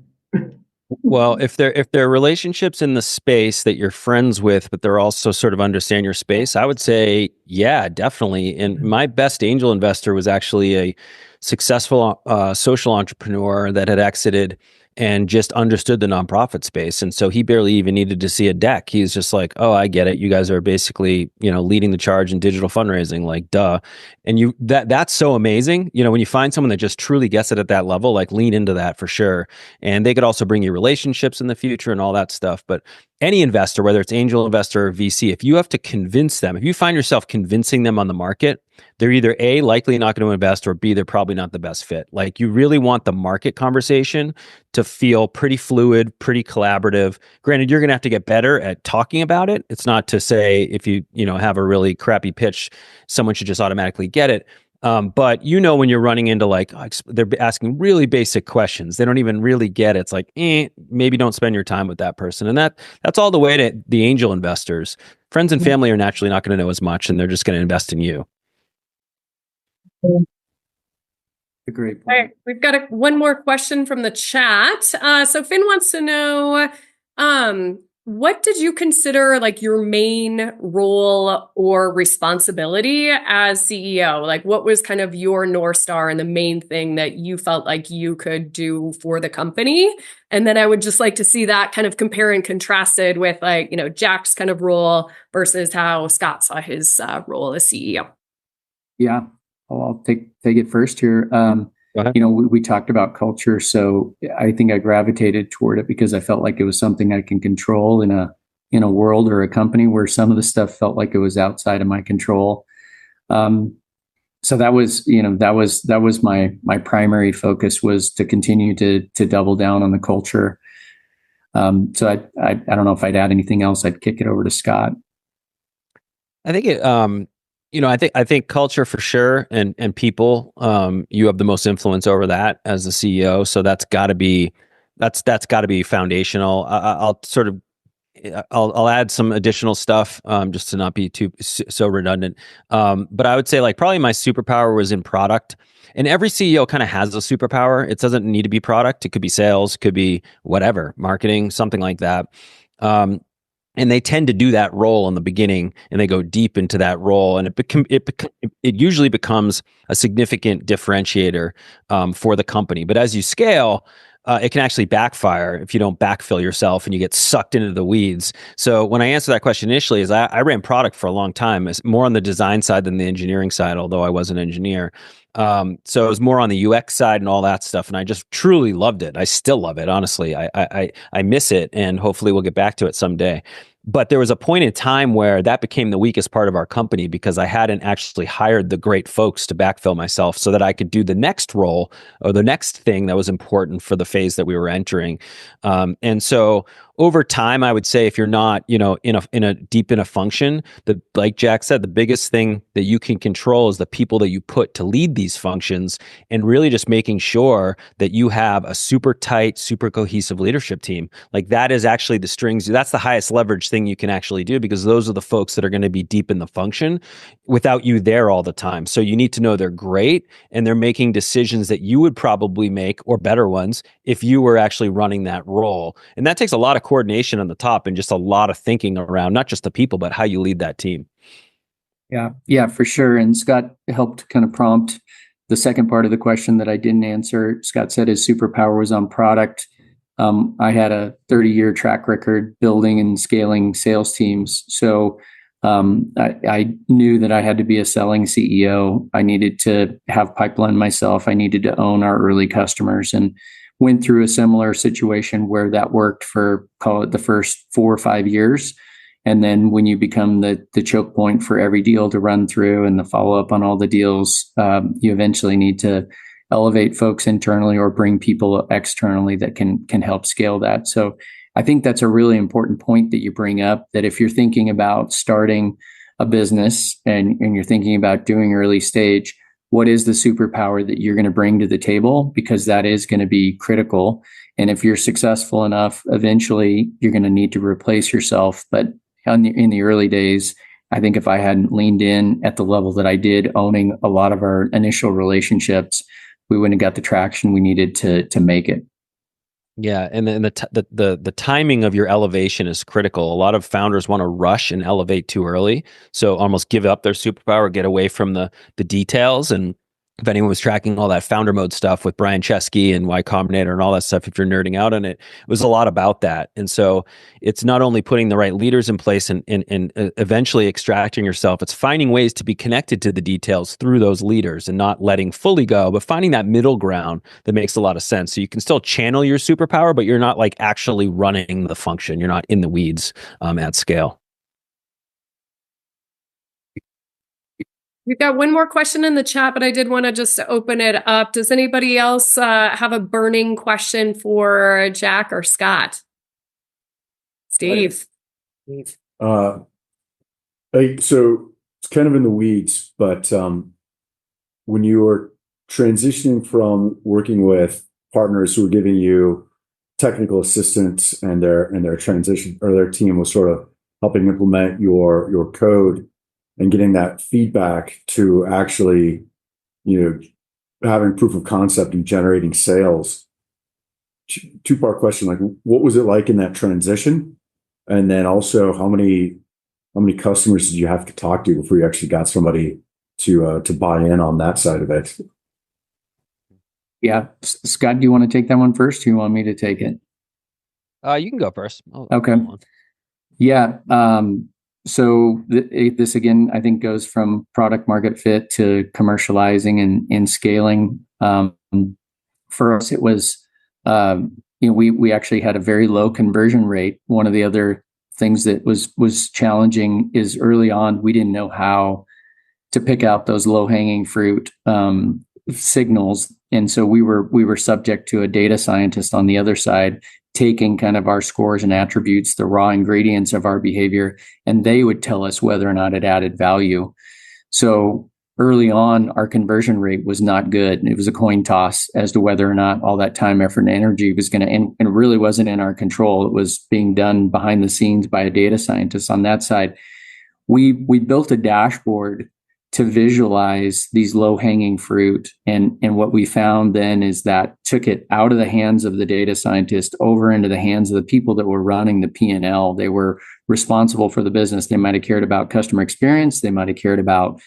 Well, if they're relationships in the space that you're friends with, but they're also sort of understand your space, I would say, yeah, definitely. And my best angel investor was actually a successful social entrepreneur that had exited and just understood the nonprofit space. And so he barely even needed to see a deck. He's just like, oh, I get it. You guys are basically, leading the charge in digital fundraising, like, duh. And that's so amazing. When you find someone that just truly gets it at that level, like, lean into that for sure. And they could also bring you relationships in the future and all that stuff. But any investor, whether it's angel investor or VC, if you have to convince them, if you find yourself convincing them on the market, they're either A, likely not going to invest, or B, they're probably not the best fit. Like, you really want the market conversation to feel pretty fluid, pretty collaborative. Granted, you're going to have to get better at talking about it. It's not to say if you have a really crappy pitch, someone should just automatically get it. But when you're running into they're asking really basic questions, they don't even really get it. It's like, maybe don't spend your time with that person. And that's all the way to the angel investors. Friends and family are naturally not going to know as much, and they're just going to invest in you. A great point. All right, we've got one more question from the chat. So Finn wants to know, what did you consider like your main role or responsibility as CEO? Like, what was kind of your North Star and the main thing that you felt like you could do for the company? And then I would just like to see that kind of compare and contrasted with Jack's kind of role versus how Scott saw his role as CEO. Yeah, I'll take it first here. We talked about culture, so I think I gravitated toward it because I felt like it was something I can control in a world or a company where some of the stuff felt like it was outside of my control. So that was my primary focus, was to continue to double down on the culture. So I don't know if I'd add anything else. I'd kick it over to Scott. I think it. I think culture for sure, and people. You have the most influence over that as the CEO, so that's got to be foundational. I'll add some additional stuff just to not be so redundant. But I would say probably my superpower was in product. And every CEO kind of has a superpower. It doesn't need to be product. It could be sales, could be whatever, marketing, something like that. And they tend to do that role in the beginning, and they go deep into that role, and it usually becomes a significant differentiator for the company. But as you scale, it can actually backfire if you don't backfill yourself and you get sucked into the weeds. So when I answer that question initially, is I ran product for a long time, it's more on the design side than the engineering side, although I was an engineer. So it was more on the UX side and all that stuff, and I just truly loved it. I still love it, honestly. I miss it, and hopefully we'll get back to it someday. But there was a point in time where that became the weakest part of our company because I hadn't actually hired the great folks to backfill myself so that I could do the next role or the next thing that was important for the phase that we were entering. And so over time, I would say if you're not, in a deep in a function, like Jack said, the biggest thing that you can control is the people that you put to lead these functions, and really just making sure that you have a super tight, super cohesive leadership team. Like, that is actually the strings. That's the highest leverage thing you can actually do, because those are the folks that are going to be deep in the function without you there all the time. So you need to know they're great and they're making decisions that you would probably make, or better ones, if you were actually running that role. And that takes a lot of coordination on the top and just a lot of thinking around not just the people, but how you lead that team. Yeah, for sure. And Scott helped kind of prompt the second part of the question that I didn't answer. Scott said his superpower was on product. I had a 30-year track record building and scaling sales teams. So I knew that I had to be a selling CEO. I needed to have pipeline myself. I needed to own our early customers, and went through a similar situation where that worked for, call it, the first 4 or 5 years. And then when you become the choke point for every deal to run through and the follow up on all the deals, you eventually need to elevate folks internally or bring people externally that can help scale that. So I think that's a really important point that you bring up, that if you're thinking about starting a business and you're thinking about doing early stage, what is the superpower that you're going to bring to the table? Because that is going to be critical. And if you're successful enough, eventually you're going to need to replace yourself. But in the early days, I think if I hadn't leaned in at the level that I did, owning a lot of our initial relationships, we wouldn't have got the traction we needed to make it. Yeah, and then the timing of your elevation is critical. A lot of founders want to rush and elevate too early, so almost give up their superpower, get away from the details, and if anyone was tracking all that founder mode stuff with Brian Chesky and Y Combinator and all that stuff, if you're nerding out on it, it was a lot about that. And so it's not only putting the right leaders in place and eventually extracting yourself, it's finding ways to be connected to the details through those leaders and not letting fully go, but finding that middle ground that makes a lot of sense. So you can still channel your superpower, but you're not like actually running the function. You're not in the weeds at scale. We've got one more question in the chat, but I did want to just open it up. Does anybody else have a burning question for Jack or Scott? Steve. So it's kind of in the weeds, but when you were transitioning from working with partners who were giving you technical assistance and their transition, or their team was sort of helping implement your code and getting that feedback, to actually, having proof of concept and generating sales. Two-part question, like what was it like in that transition? And then also how many customers did you have to talk to before you actually got somebody to buy in on that side of it? Yeah. Scott, do you want to take that one first? Or do you want me to take it? You can go first. Okay. Yeah. So this again, I think, goes from product market fit to commercializing and scaling. For us, it was, we actually had a very low conversion rate. One of the other things that was challenging is early on, we didn't know how to pick out those low hanging fruit signals. And so we were subject to a data scientist on the other side, taking kind of our scores and attributes, the raw ingredients of our behavior, and they would tell us whether or not it added value. So early on, our conversion rate was not good. It was a coin toss as to whether or not all that time, effort, and energy was going to, and it really wasn't in our control. It was being done behind the scenes by a data scientist on that side. We built a dashboard to visualize these low-hanging fruit. And what we found then is that took it out of the hands of the data scientist over into the hands of the people that were running the P&L. They were responsible for the business. They might have cared about customer experience. They might have cared about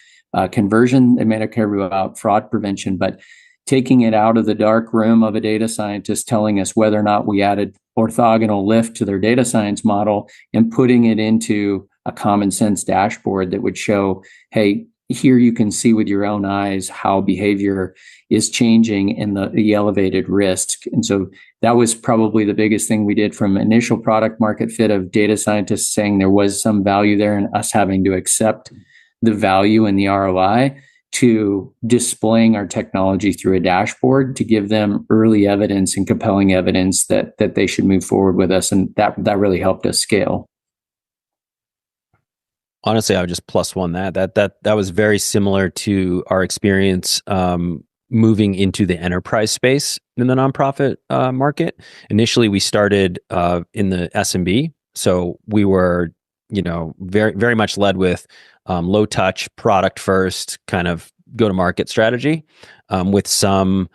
conversion. They might have cared about fraud prevention. But taking it out of the dark room of a data scientist telling us whether or not we added orthogonal lift to their data science model and putting it into a common sense dashboard that would show, hey, here you can see with your own eyes how behavior is changing and the elevated risk. And so that was probably the biggest thing we did, from initial product market fit of data scientists saying there was some value there and us having to accept the value and the ROI, to displaying our technology through a dashboard to give them early evidence and compelling evidence that they should move forward with us. And that really helped us scale. Honestly, I would just plus one that was very similar to our experience moving into the enterprise space in the nonprofit market. Initially, we started in the SMB, so we were, very very much led with low touch, product first kind of go to market strategy, with some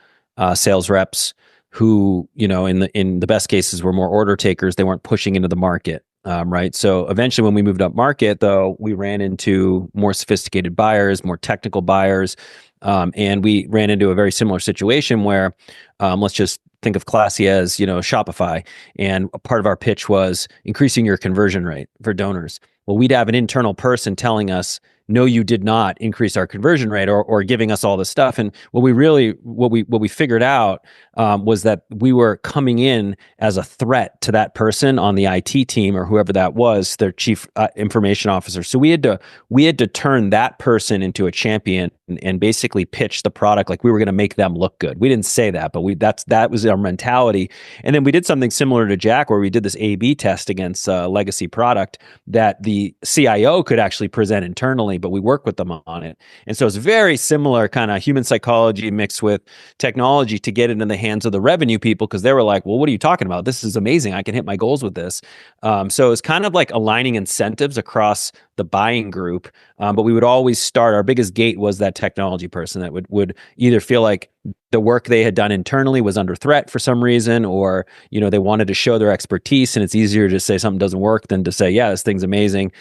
sales reps who, in the best cases were more order takers. They weren't pushing into the market. Right. So eventually when we moved up market, though, we ran into more sophisticated buyers, more technical buyers. And we ran into a very similar situation where, let's just think of Classy as, Shopify. And a part of our pitch was increasing your conversion rate for donors. Well, we'd have an internal person telling us, no, you did not increase our conversion rate, or giving us all this stuff. And what we figured out was that we were coming in as a threat to that person on the IT team, or whoever that was, their chief information officer. So we had to turn that person into a champion and basically pitch the product like we were going to make them look good. We didn't say that, but that was our mentality. And then we did something similar to Jack, where we did this A/B test against a legacy product that the CIO could actually present internally, but we work with them on it. And so it's very similar kind of human psychology mixed with technology to get it in the hands of the revenue people, because they were like, well, what are you talking about? This is amazing. I can hit my goals with this. So it's kind of like aligning incentives across the buying group. But we would always start, our biggest gate was that technology person that would either feel like the work they had done internally was under threat for some reason, or, they wanted to show their expertise, and it's easier to say something doesn't work than to say, yeah, this thing's amazing.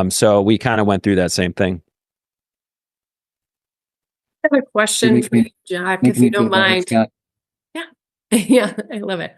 So we kind of went through that same thing. I have a question for you, Jack, if you don't mind. Yeah. Yeah, I love it.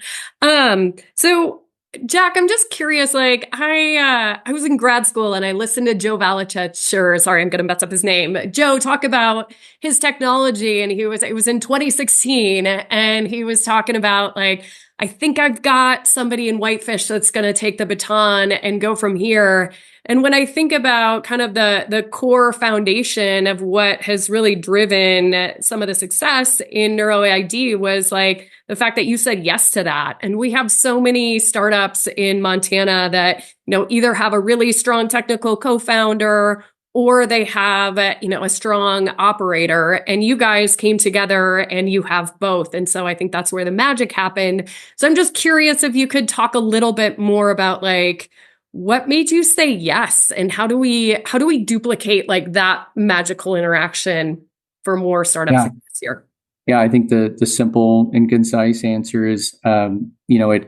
So Jack, I'm just curious, like I was in grad school and I listened to Joe Valachich, or sorry, I'm going to mess up his name. Joe talk about his technology, and it was in 2016, and he was talking about like, I think I've got somebody in Whitefish that's going to take the baton and go from here. And when I think about kind of the core foundation of what has really driven some of the success in NeuroID was like the fact that you said yes to that. And we have so many startups in Montana that, either have a really strong technical co-founder or they have, a strong operator, and you guys came together and you have both. And so I think that's where the magic happened. So I'm just curious if you could talk a little bit more about like, what made you say yes, and how do we duplicate like that magical interaction for more startups this year? Yeah, I think the simple and concise answer is, I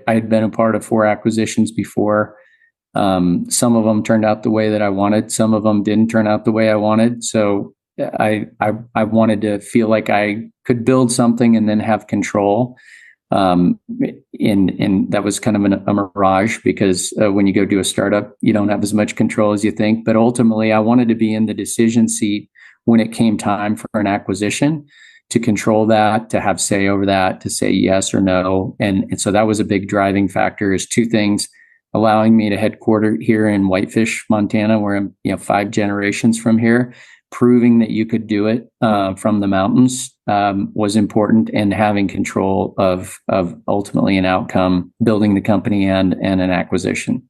had been a part of 4 acquisitions before. Some of them turned out the way that I wanted. Some of them didn't turn out the way I wanted. So I wanted to feel like I could build something and then have control. And that was kind of a mirage, because when you go do a startup, you don't have as much control as you think. But ultimately, I wanted to be in the decision seat when it came time for an acquisition, to control that, to have say over that, to say yes or no. And so that was a big driving factor, is 2 things: allowing me to headquarter here in Whitefish, Montana, where I'm 5 generations from here. Proving that you could do it from the mountains was important, and having control of ultimately an outcome, building the company and an acquisition.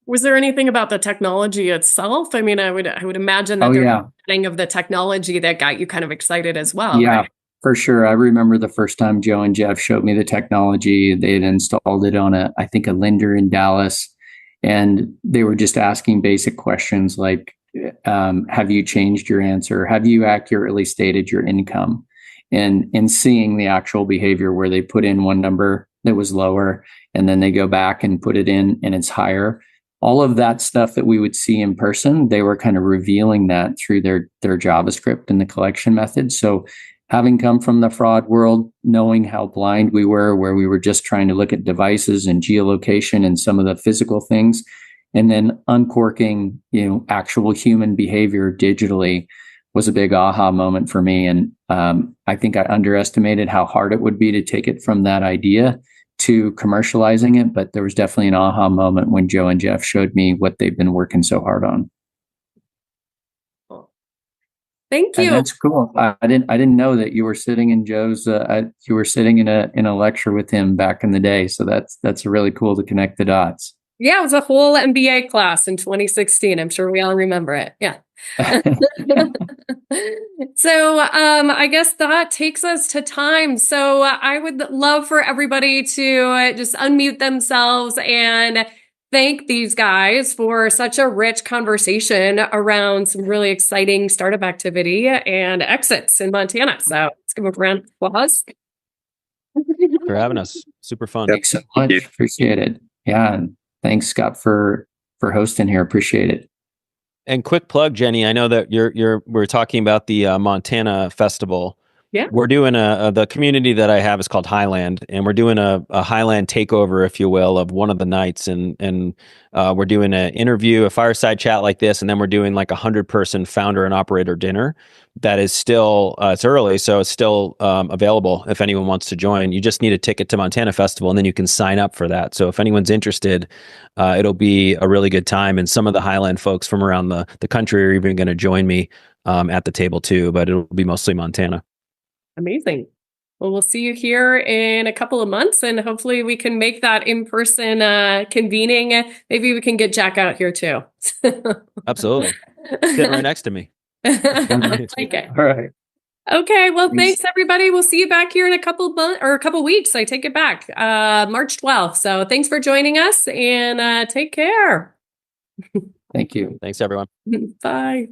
Was there anything about the technology itself? I mean, I would imagine that there's something of the technology that got you kind of excited as well. Yeah, right? For sure. I remember the first time Joe and Jeff showed me the technology. They had installed it on a lender in Dallas, and they were just asking basic questions like, have you changed your answer? Have you accurately stated your income? And seeing the actual behavior where they put in one number that was lower, and then they go back and put it in and it's higher. All of that stuff that we would see in person, they were kind of revealing that through their JavaScript and the collection method. So having come from the fraud world, knowing how blind we were, where we were just trying to look at devices and geolocation and some of the physical things, and then uncorking, actual human behavior digitally, was a big aha moment for me. And I think I underestimated how hard it would be to take it from that idea to commercializing it. But there was definitely an aha moment when Joe and Jeff showed me what they've been working so hard on. Thank you. And that's cool. I didn't know that you were sitting in Joe's. You were sitting in a lecture with him back in the day. So that's really cool to connect the dots. Yeah, it was a whole MBA class in 2016. I'm sure we all remember it. Yeah. So I guess that takes us to time. So I would love for everybody to just unmute themselves and thank these guys for such a rich conversation around some really exciting startup activity and exits in Montana. So let's give a round of applause. For having us. Super fun. Thanks so much. Appreciate it. Yeah. And thanks, Scott, for hosting here. Appreciate it. And quick plug, Jenny. I know that we're talking about the Montana Festival. Yeah. We're doing the community that I have is called Highland, and we're doing a Highland takeover, if you will, of one of the nights. And we're doing an interview, a fireside chat like this, and then we're doing like 100-person founder and operator dinner. That is still it's early, so it's still available if anyone wants to join. You just need a ticket to Montana Festival, and then you can sign up for that. So if anyone's interested, it'll be a really good time. And some of the Highland folks from around the country are even going to join me at the table too, but it'll be mostly Montana. Amazing. Well, we'll see you here in a couple of months, and hopefully we can make that in-person convening. Maybe we can get Jack out here too. Absolutely. Sitting right next to me. Okay. All right. Okay. Well, thanks everybody. We'll see you back here in a couple months or a couple weeks. I take it back. March 12th. So thanks for joining us, and take care. Thank you. Thanks, everyone. Bye.